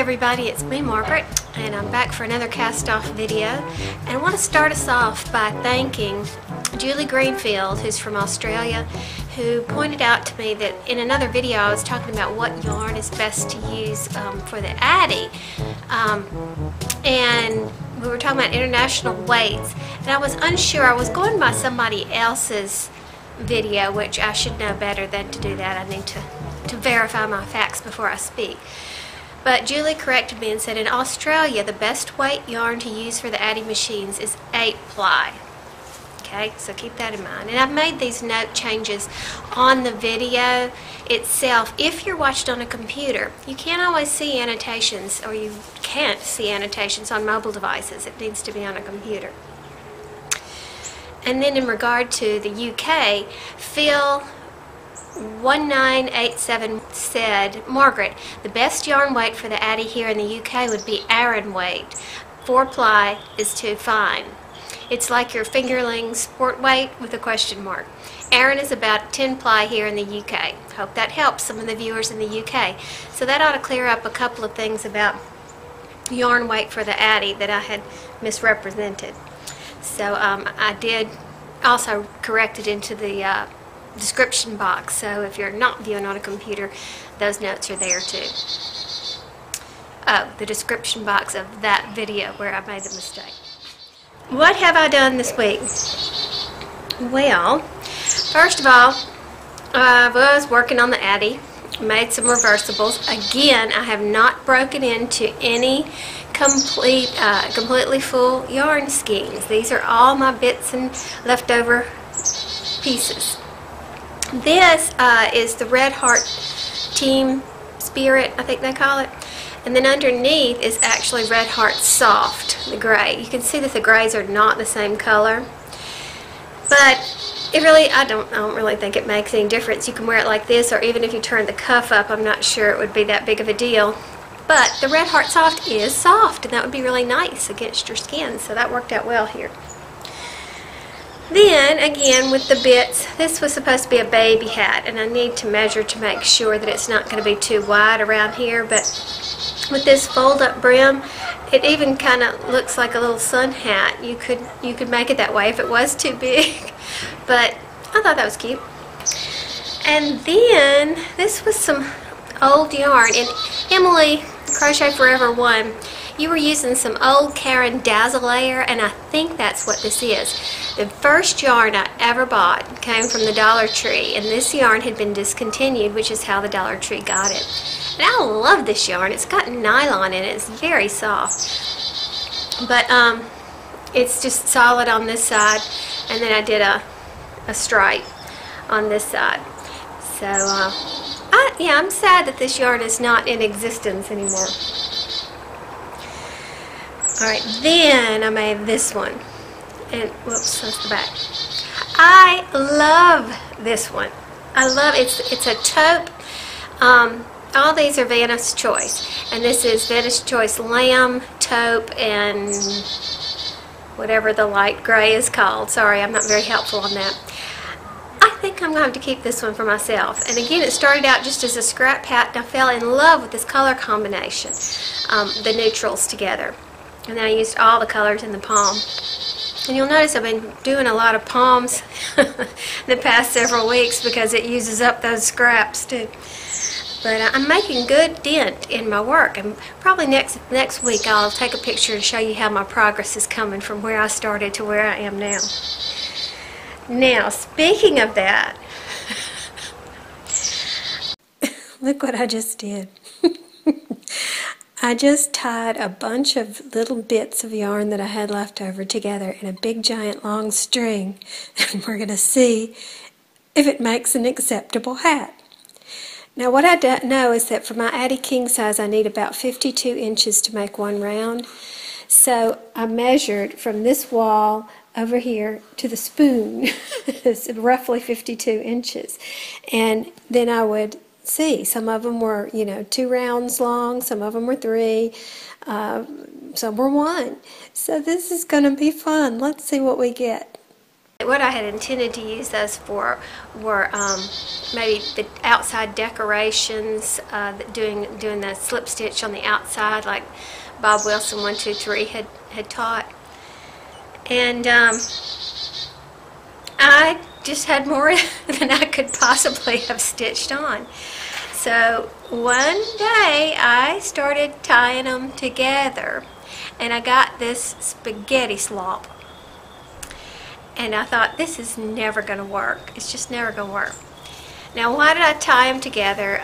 everybody, it's me Margaret, and I'm back for another cast-off video. And I want to start us off by thanking Julie Greenfield, who's from Australia, who pointed out to me that in another video I was talking about what yarn is best to use for the Addy, and we were talking about international weights, and I was unsure. I was going by somebody else's video, which I should know better than to do that. I need to verify my facts before I speak. But Julie corrected me and said in Australia the best weight yarn to use for the Addy machines is 8-ply. Okay, so keep that in mind. And I've made these note changes on the video itself. If you're watched on a computer, you can't always see annotations, or you can't see annotations on mobile devices. It needs to be on a computer. And then in regard to the UK, Phil 1987 said, Margaret, the best yarn weight for the Addy here in the UK would be Aran weight. 4-ply is too fine. It's like your fingerling sport weight with a question mark. Aran is about 10-ply here in the UK. Hope that helps some of the viewers in the UK. So that ought to clear up a couple of things about yarn weight for the Addy that I had misrepresented. So I did also correct it into the description box, so if you're not viewing on a computer, those notes are there too. Oh, the description box of that video where I made the mistake. What have I done this week? Well, first of all, I was working on the Addy, made some reversibles. Again, I have not broken into any completely full yarn skeins. These are all my bits and leftover pieces. This is the Red Heart Team Spirit, I think they call it. And then underneath is actually Red Heart Soft, the gray. You can see that the grays are not the same color. But it really, I don't really think it makes any difference. You can wear it like this, or even if you turn the cuff up, I'm not sure it would be that big of a deal. But the Red Heart Soft is soft, and that would be really nice against your skin. So that worked out well here. Then, again, with the bits, this was supposed to be a baby hat, and I need to measure to make sure that it's not going to be too wide around here, but with this fold-up brim, it even kind of looks like a little sun hat. You could make it that way if it was too big, but I thought that was cute. And then, this was some old yarn, and Emily, Crochet Forever 1, you were using some old Karen Dazzleair, and I think that's what this is. The first yarn I ever bought came from the Dollar Tree, and this yarn had been discontinued, which is how the Dollar Tree got it. And I love this yarn. It's got nylon in it. It's very soft. But it's just solid on this side, and then I did a stripe on this side. So, yeah, I'm sad that this yarn is not in existence anymore. Alright, then I made this one. And, whoops, that's the back. I love this one. I love it. It's a taupe. All these are Vanna's Choice. And this is Vanna's Choice Lamb, Taupe, and whatever the light gray is called. Sorry, I'm not very helpful on that. I think I'm going to have to keep this one for myself. And again, it started out just as a scrap hat, and I fell in love with this color combination, the neutrals together. And then I used all the colors in the palm. And you'll notice I've been doing a lot of palms the past several weeks because it uses up those scraps too. But I'm making good dent in my work, and probably next week I'll take a picture and show you how my progress is coming from where I started to where I am now. Now, speaking of that, look what I just did. I just tied a bunch of little bits of yarn that I had left over together in a big giant long string, and we're going to see if it makes an acceptable hat. Now what I don't know is that for my Addy king size I need about 52 inches to make one round. So I measured from this wall over here to the spoon. It's roughly 52 inches. And then I would see. Some of them were, 2 rounds long, some of them were 3, some were 1. So this is going to be fun. Let's see what we get. What I had intended to use those for were maybe the outside decorations, doing the slip stitch on the outside like Bob Wilson 123 had taught. And I just had more than I could possibly have stitched on. So one day I started tying them together, and I got this spaghetti slop. And I thought, this is never going to work. It's just never going to work. Now, why did I tie them together?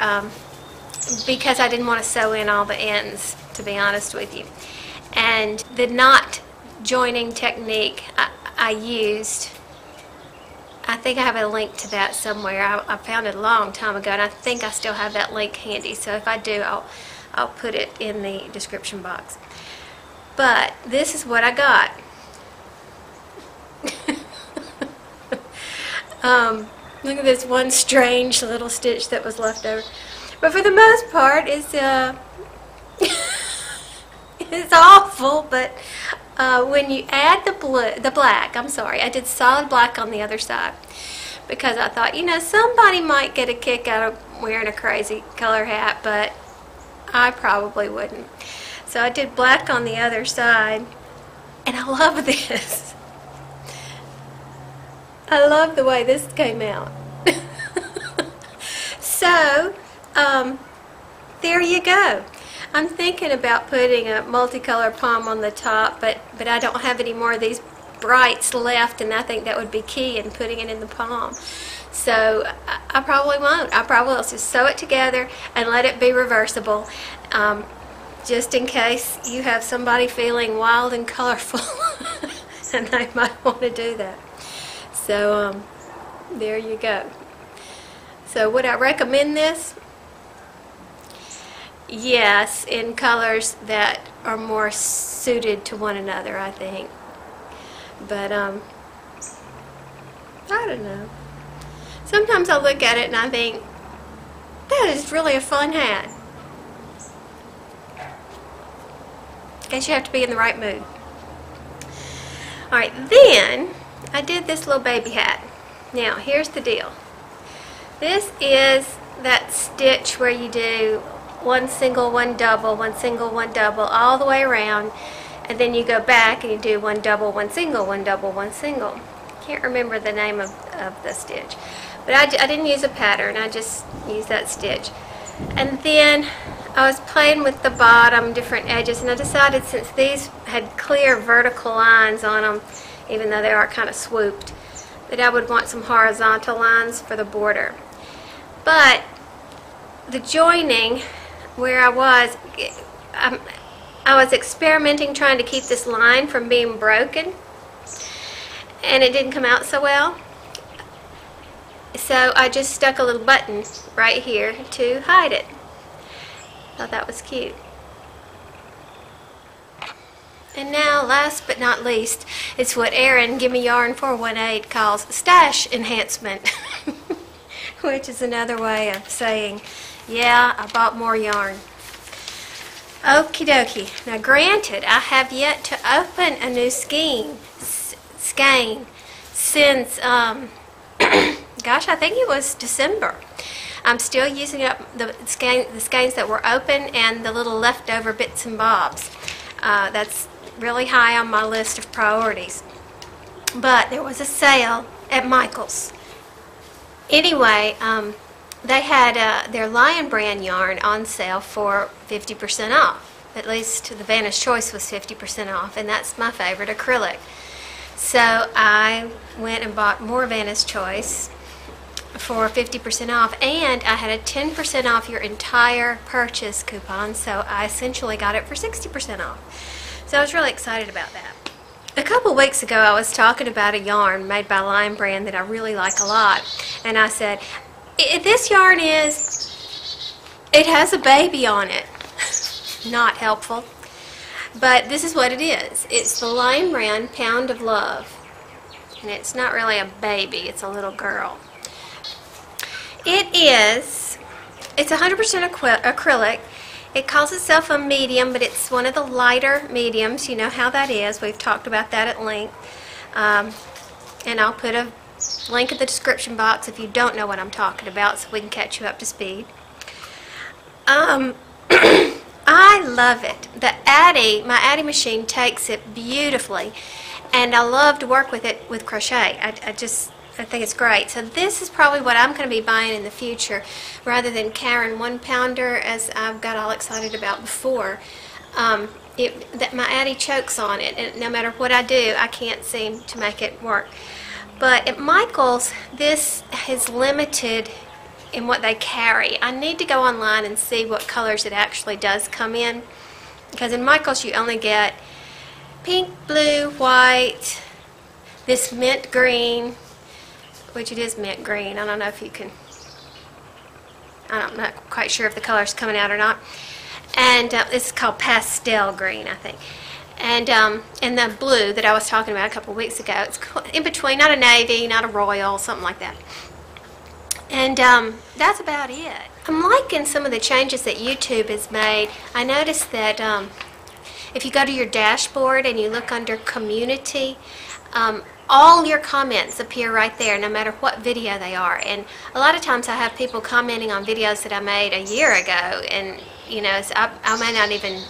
Because I didn't want to sew in all the ends, to be honest with you. And the knot joining technique I used, I think I have a link to that somewhere. I found it a long time ago, and I think I still have that link handy. So if I do, I'll put it in the description box. But this is what I got. Look at this one strange little stitch that was left over. But for the most part, it's it's awful. But when you add the black, I'm sorry, I did solid black on the other side because I thought, you know, somebody might get a kick out of wearing a crazy color hat, but I probably wouldn't. So I did black on the other side, and I love this. I love the way this came out. So, there you go. I'm thinking about putting a multicolored palm on the top, but I don't have any more of these brights left, and I think that would be key in putting it in the palm. So I probably won't. I probably will just sew it together and let it be reversible, just in case you have somebody feeling wild and colorful, and they might want to do that. So there you go. So would I recommend this? Yes, in colors that are more suited to one another, I think. But I don't know. Sometimes I look at it and I think, that is really a fun hat. Guess you have to be in the right mood. Alright, then I did this little baby hat. Now, here's the deal. This is that stitch where you do one single, one double, one single, one double, all the way around, and then you go back and you do one double, one single, one double, one single. Can't remember the name of the stitch. But I didn't use a pattern, I just used that stitch. And then I was playing with the bottom, different edges, and I decided since these had clear vertical lines on them, even though they are kind of swooped, that I would want some horizontal lines for the border. But the joining, where I was experimenting trying to keep this line from being broken, and it didn't come out so well. So I just stuck a little button right here to hide it. Thought that was cute. And now, last but not least, it's what Erin, Gimme Yarn 418, calls stash enhancement, which is another way of saying, yeah, I bought more yarn. Okie dokie. Now, granted, I have yet to open a new skein since, gosh, I think it was December. I'm still using up the skeins that were open and the little leftover bits and bobs. That's really high on my list of priorities. But there was a sale at Michael's. Anyway, they had their Lion brand yarn on sale for 50% off. At least the Vanna's Choice was 50% off, and that's my favorite acrylic. So I went and bought more Vanna's Choice for 50% off, and I had a 10% off your entire purchase coupon, so I essentially got it for 60% off. So I was really excited about that. A couple weeks ago I was talking about a yarn made by Lion brand that I really like a lot, and I said, this yarn it has a baby on it. Not helpful. But this is what it is. It's the Lion brand Pound of Love. And it's not really a baby, it's a little girl. It's 100% acrylic. It calls itself a medium, but it's one of the lighter mediums. You know how that is. We've talked about that at length. And and I'll put a link in the description box if you don't know what I'm talking about, so we can catch you up to speed. I love it. My Addy machine takes it beautifully, and I love to work with it with crochet. I think it's great. So this is probably what I'm going to be buying in the future, rather than Karen 1-pounder, as I've got all excited about before. That my Addy chokes on it, and no matter what I do, I can't seem to make it work. But at Michael's, this is limited in what they carry. I need to go online and see what colors it actually does come in, because in Michael's you only get pink, blue, white, this mint green, which it is mint green. I don't know if you can, I'm not quite sure if the color's coming out or not. And this is called pastel green, I think. And the blue that I was talking about a couple of weeks ago, it's in between, not a navy, not a royal, something like that. And that's about it. I'm liking some of the changes that YouTube has made. I noticed that if you go to your dashboard and you look under community, all your comments appear right there, no matter what video they are. And a lot of times I have people commenting on videos that I made a year ago, and you know, so I may not even,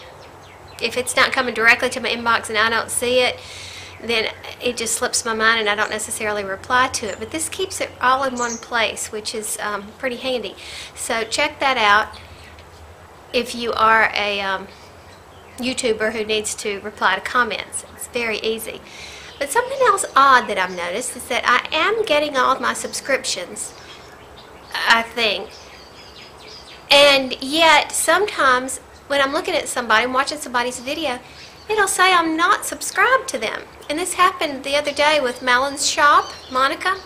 if it's not coming directly to my inbox and I don't see it, then it just slips my mind and I don't necessarily reply to it. But this keeps it all in one place, which is pretty handy. So check that out if you are a YouTuber who needs to reply to comments. It's very easy. But something else odd that I've noticed is that I am getting all of my subscriptions, I think. And yet sometimes when I'm looking at somebody and watching somebody's video, it'll say I'm not subscribed to them. And this happened the other day with Melon's shop, Monica.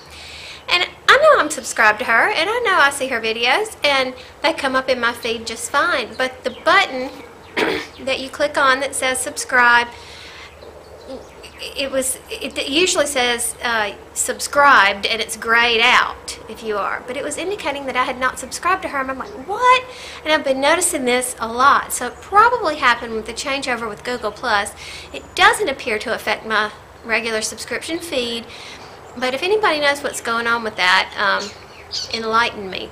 And I know I'm subscribed to her, and I know I see her videos, and they come up in my feed just fine. But the button that you click on that says subscribe, it usually says subscribed, and it's grayed out if you are, but it was indicating that I had not subscribed to her, and I'm like, what? And I've been noticing this a lot. So it probably happened with the changeover with Google+. It doesn't appear to affect my regular subscription feed, but if anybody knows what's going on with that, enlighten me.